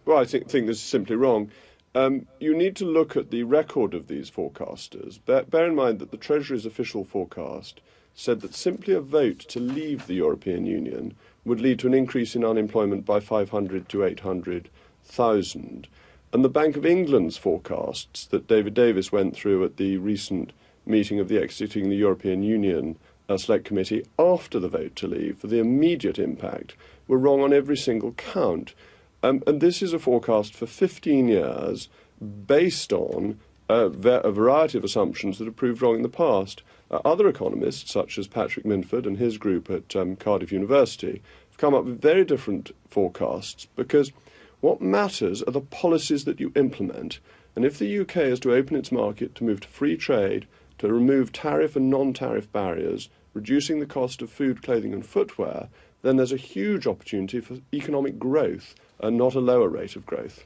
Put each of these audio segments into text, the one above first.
Well, I think this is simply wrong. You need to look at the record of these forecasters. Bear in mind that the Treasury's official forecast said that simply a vote to leave the European Union would lead to an increase in unemployment by 500 to 800,000. And the Bank of England's forecasts that David Davis went through at the recent meeting of the Exiting the European Union Select Committee after the vote to leave for the immediate impact were wrong on every single count. And this is a forecast for 15 years based on a variety of assumptions that have proved wrong in the past. Other economists, such as Patrick Minford and his group at Cardiff University, have come up with very different forecasts because what matters are the policies that you implement. And if the UK is to open its market, to move to free trade, to remove tariff and non-tariff barriers, reducing the cost of food, clothing and footwear, then there's a huge opportunity for economic growth and not a lower rate of growth.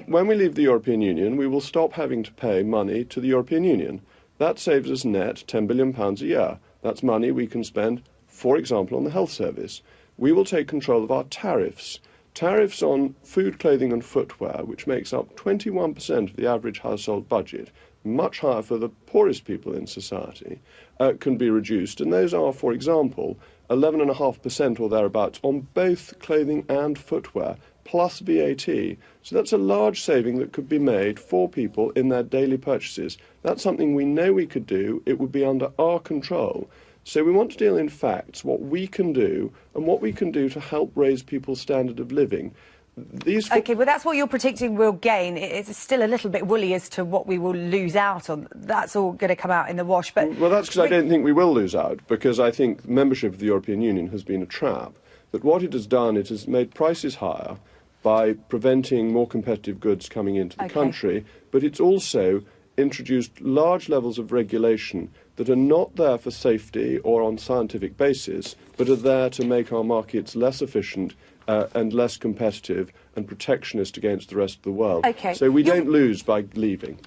When we leave the European Union, we will stop having to pay money to the European Union. That saves us net £10 billion a year. That's money we can spend, for example, on the health service. We will take control of our tariffs. Tariffs on food, clothing and footwear, which makes up 21% of the average household budget, much higher for the poorest people in society, can be reduced. And those are, for example, 11.5% or thereabouts on both clothing and footwear, plus VAT. So that's a large saving that could be made for people in their daily purchases. That's something we know we could do. It would be under our control. So we want to deal in facts, what we can do, and what we can do to help raise people's standard of living. OK, well, that's what you're predicting we'll gain. It's still a little bit woolly as to what we will lose out on. That's all going to come out in the wash. But well, that's because I don't think we will lose out, because I think membership of the European Union has been a trap. That what it has done, it has made prices higher by preventing more competitive goods coming into the country, but it's also introduced large levels of regulation that are not there for safety or on scientific basis, but are there to make our markets less efficient and less competitive and protectionist against the rest of the world. So we don't lose by leaving.